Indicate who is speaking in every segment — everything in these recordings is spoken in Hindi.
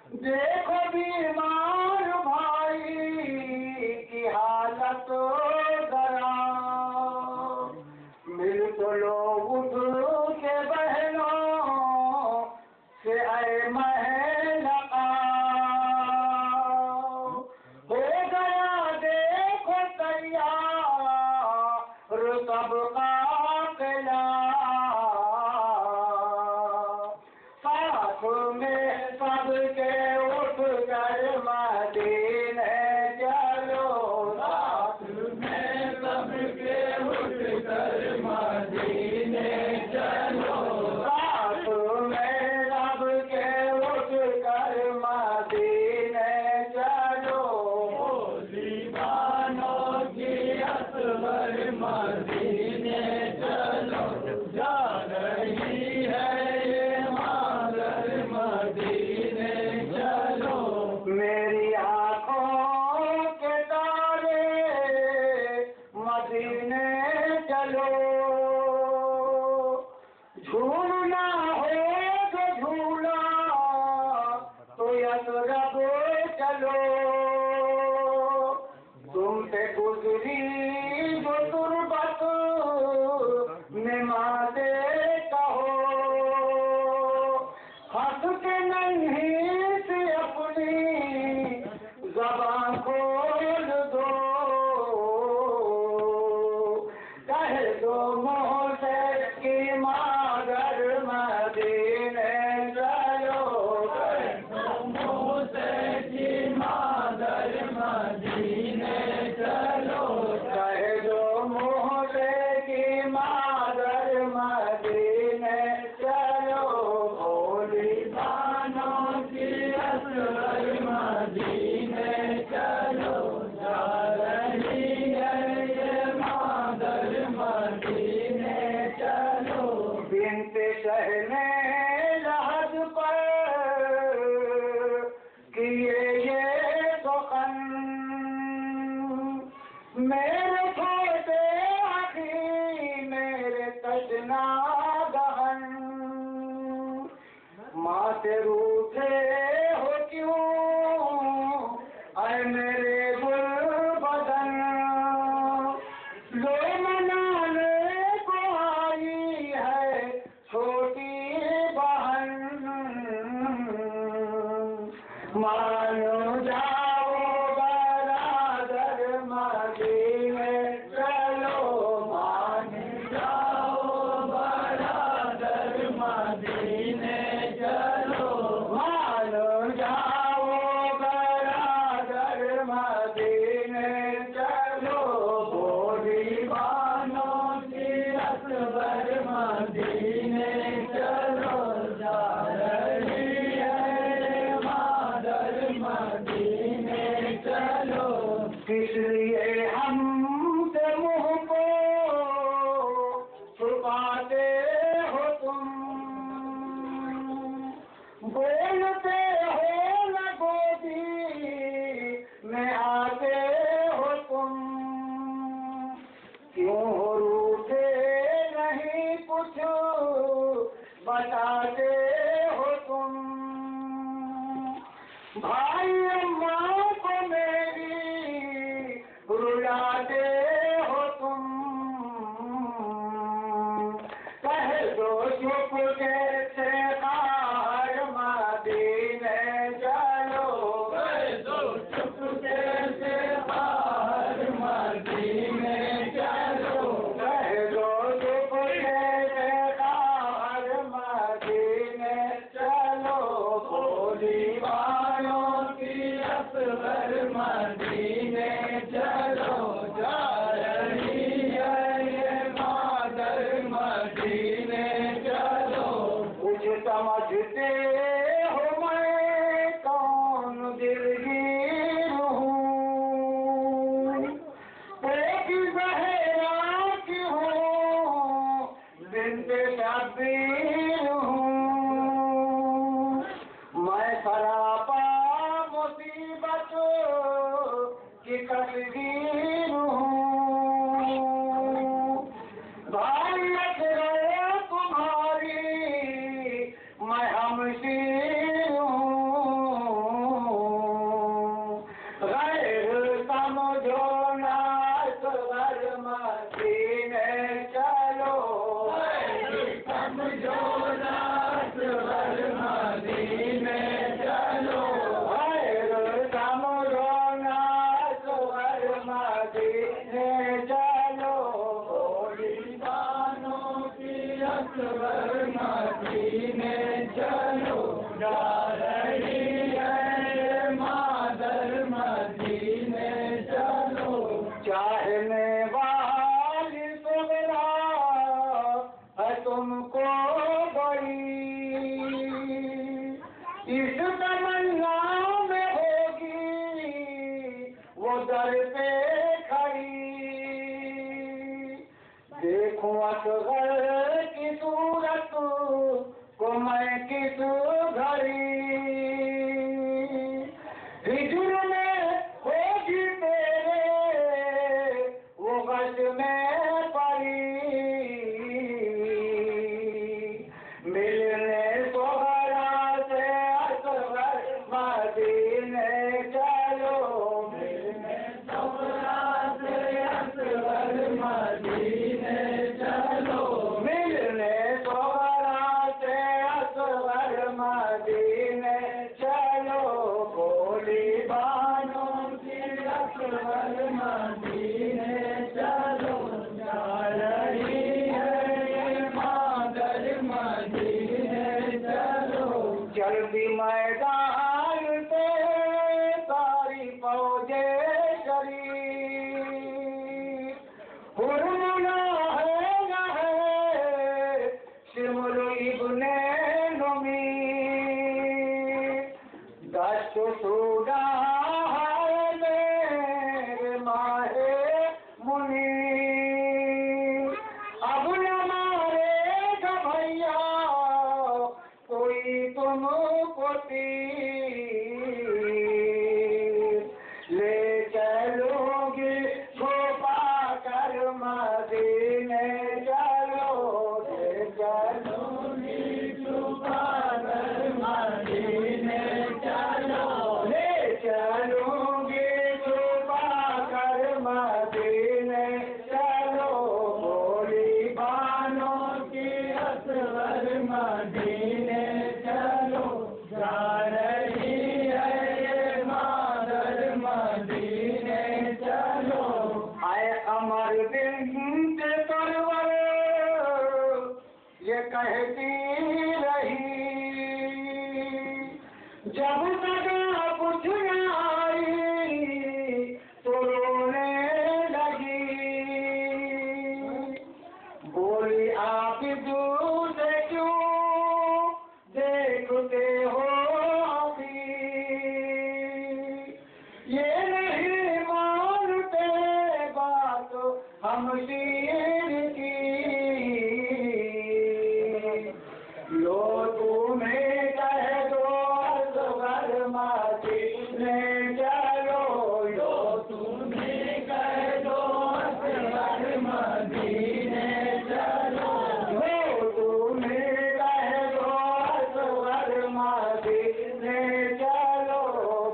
Speaker 1: देखो बीमार भाई की हालत जरा, मिल तो लो उठ के बहनों से ऐ महलका, हो गया देखो तैयार सबका किला, साथ में सबके उठ कर मदीने चलो, साथ में सबके उठ कर मदीने चलो, साथ में सबके उठ कर मदीने चलो, दीवानों की असगर मदीने चलो, जा रही है मदीने चलो, मेरी आँखों के तारे मदीने चलो, झूलना हो जो झूला तो यसरब चलो, तुम पे गुजरी जो तुरबत में माते कहो, हंस के नहीं से अपनी ज़बान खोल दो, कह दो मोहसे की मागर मदीने चलो, कह दो मोहसे की मागर मदीने चलो, कह दो मोहसे की मागर मदीने चलो, दीवानों की असगर मदीने चलो, जा रही है ये मादर मदीने चलो, बिनते शहने लहद पर किए ये सुखन, मेरे छोटे अखी मेरे तशना गहन, माँ से रूठे हो क्यों ऐ मेरे गुल बदन, लो मनाने को आई है छोटी बहन, मानो जाओ बरादर मदीने चलो, मान जाओ बरादर मदीने चलो, मानो जाओ बरादर मदीने चलो, वो दीवानों की असगर मदीने चलो, जा रही है मादर मदीने चलो, किस लिए हम से मुँह को छुपाते हो तुम, बोलते हो न गोदी में आते हो तुम, क्यों हो रूठे नहीं कुछ बताते हो तुम, भाई अम्मा को मेरी रुलाते हो तुम, कह दो चुप कैसे कार मदीने चलो, कह दो चुप कैसे कार मदीने चलो, कह दो चुप कैसे कार मदीने चलो, दीवानों की असगर मदीने चलो, जा रही है ये मादर मदीने चलो, कुछ समझते हो मैं कौन दिलगीर हूँ, एक ज़हरा की हूँ बिन्ते शब्बीर हूँ, मैं सरापा मुसीबत की तस्वीर हूँ, भाई असरो तुम्हारी मैं हमशीर हूँ, दर पे खड़ी, देखूं असगर की सूरत को मैं किस घड़ी, हिजर में होगी तेरे वो गज में पड़ी, मिलने सोहरा से असगर मदीने चलो, मिलने सोहरा से असगर मदीने चलो, मिलने सोहरा से असगर मदीने चलो, भोली बानों की असगर मदीने चलो, जा रही है ये मादर मदीने चलो, जल्दी मैदान पे सारी फौजे शरीफ, हुरमुला है शिमुल इब्ने नुमी, दश्त सूडा है मेरे माहे मुनी, अब न मारेगा भैया कोई तुमको तीर, ले चलोगे छुपा कर मदीने चलो, ले चलोगे छुपा कर मदीने चलो, ले चलोगे छुपा कर मदीने चलो, भोली बानों की असगर मदीने चलो, जा रही है ये मादर मदीने चलो, आए अमर बिंत परवर ये कहती रही, जब तक कुछ न आई तो रोने लगी, बोली आप दूर क्यों देखते हो अभी, ये नहीं मानते बात हम शीर की, लो तुम्हें कह दो असगर मदीने चलो, लो तुम्हें कह दो असगर मदीने चलो, लो तुम्हें कह दो असगर मदीने चलो,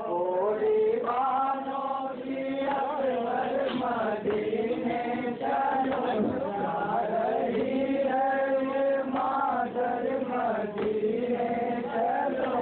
Speaker 1: भोली बानों की असगर मदीने चलो, जा रही है ये मादर मदीने चलो,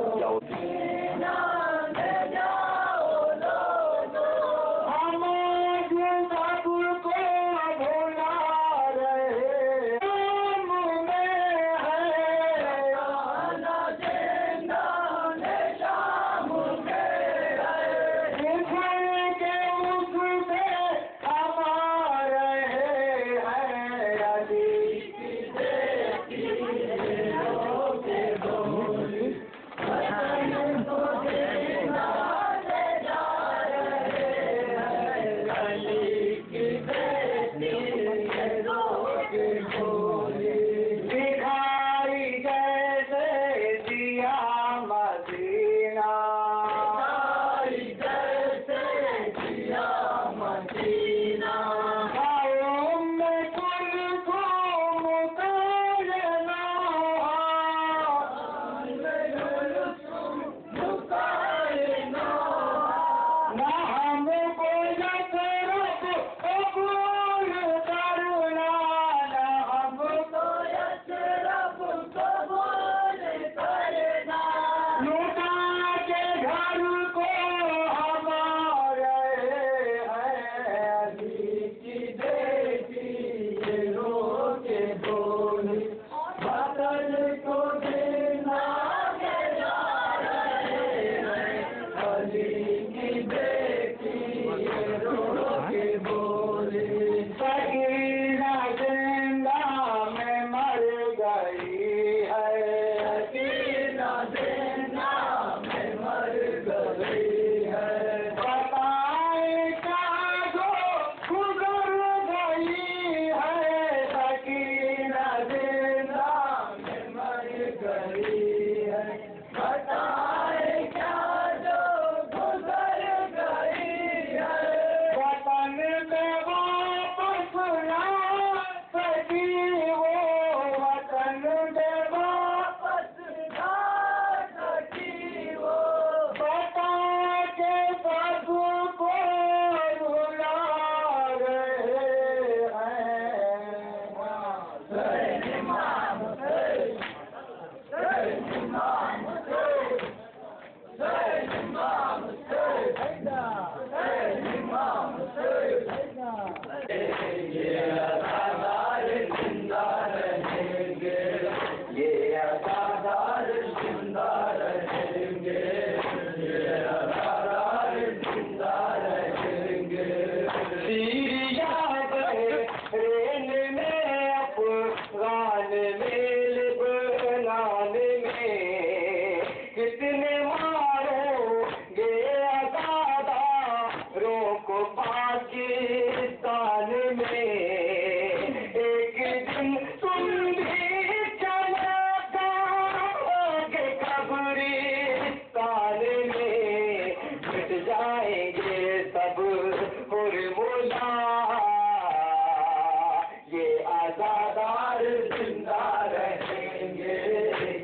Speaker 1: कितने मारोगे आज़ादारों को पाकिस्तान में, एक दिन तुम भी चले जाओगे कब्रिस्तान में, मिट जाएंगे सब हुर्मुला, ये आज़ादार जिंदा रहेंगे,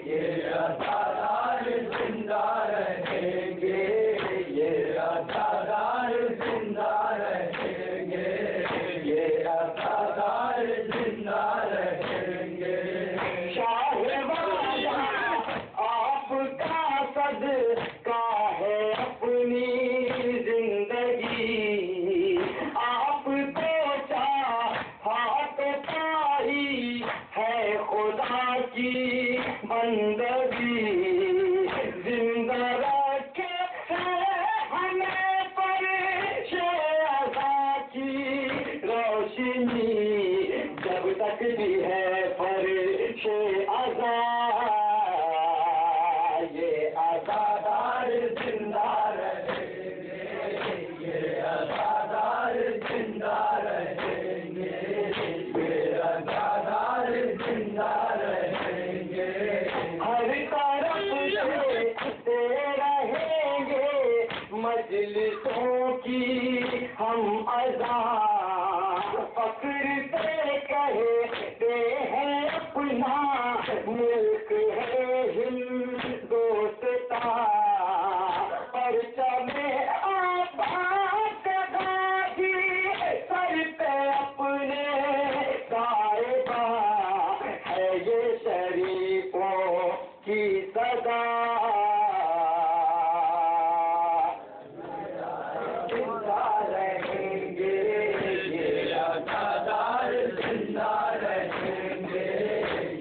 Speaker 1: ये आज़ादार जिंदा रहेंगे, ये आज़ादार जिंदा रहेंगे, ये आज़ादार जिंदा रहेंगे। शाहवाजा आपका सदका है अपनी जिंदगी, आपको चाहा तो पाई है खुदा की बंदगी, जिंदा रखे हमें पर शेअज़ा की रोशनी, जब तक भी है पर शेअज़ा, ये आज़ादार जिंदा रहेंगे, ये आज़ादार जिंदा रहेंगे, ये आज़ादार जिंदा रहेंगे। हर तरफ से रहेंगे मजलिसों की हम अज़ा, फक्र से कहते हैं अपना मुल्क है हिंदुस्तान, परचमे आबाद गाजी सर पे अपने साहिबा, है ये शरीफों की सदा, जिंदा रहेंगे, ये आज़ादार जिंदा रहेंगे,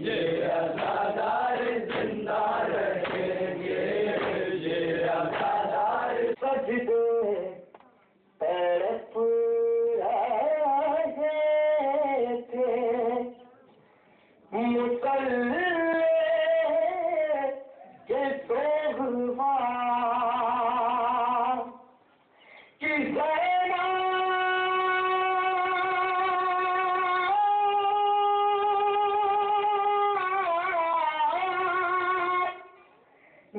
Speaker 1: ये आज़ादार जिंदा रहेंगे, ये आज़ादार सजदे तड़प रहे थे, मुसल्ले के सोगवार कि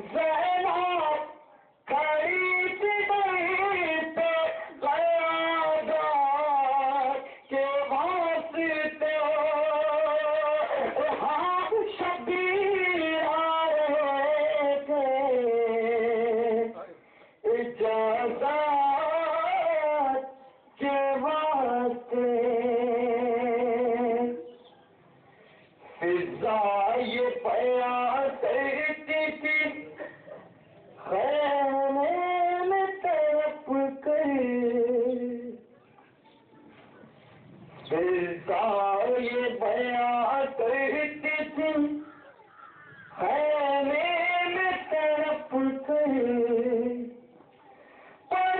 Speaker 1: ज़ैनब खड़ी थी पे क़यादत के वास्ते, हाँ शबीर आए थे इजाज़त के वास्ते, फिज़ा ये बयां करती थी खैमे में तड़प कर, फिज़ा ये बयां करती थी खैमे में तड़प कर, पर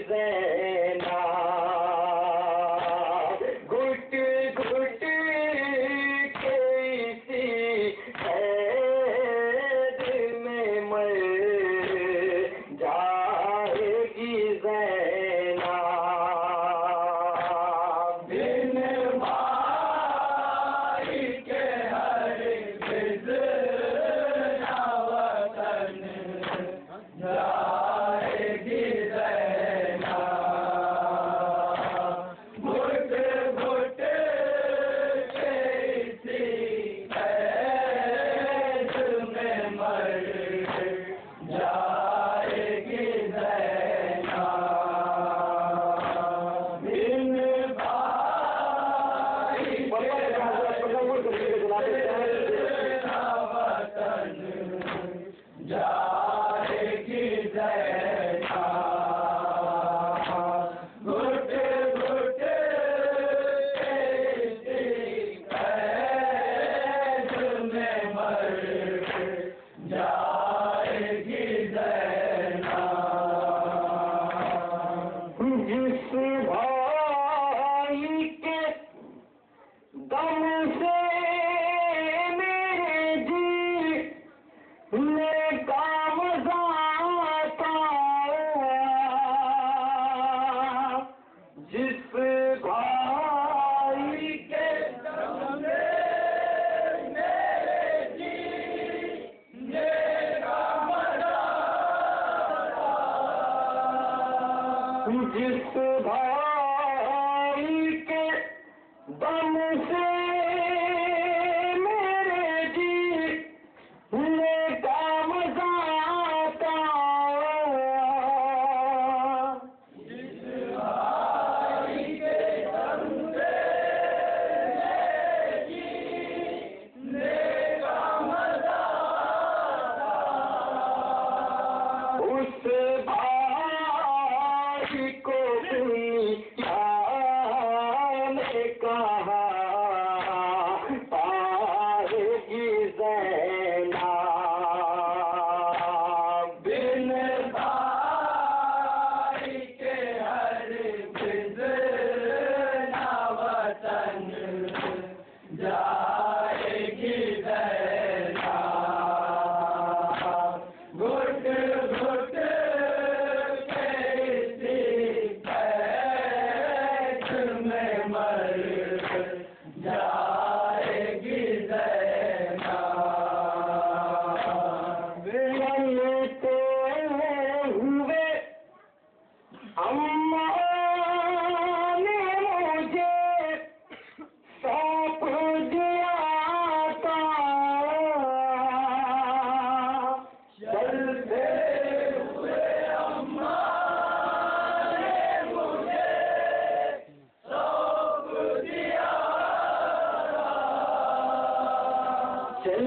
Speaker 1: ज़ैनाब घुट घुट कैसी कैद में मर जाएगी ज़ैनाब बिन भाई के हरगिज़ ना वतन जाएगी ज़ैनाब घुट घुट कैसी कैद में मर जाएगी ज़ैनाब बिन भाई ना वतन जाएगी ज़ैनाब घुट घुट कैसी कैद में मर जाएगी ज़ैनाब जिस भाई के दम से मेरे जी ने काम जाता जिस भाई के दम से मेरे जी ने काम जाता जिस भाई के दम से मेरे जी ने काम जाता जिस भाई के दम से मेरे जी ने काम जाता उस भाई को दुनिया ने कहा पाएगी ज़ैनाब बिन भाई के हरगिज़ ना वतन जाएगी ज़ैनाब घुट घुट कैसी कैद में मर जाएगी ज़ैनाब मिलते हुए अम्मा ने मुझे सौंप दिया था चलते हुए अम्मा ने मुझे सौंप दिया था चल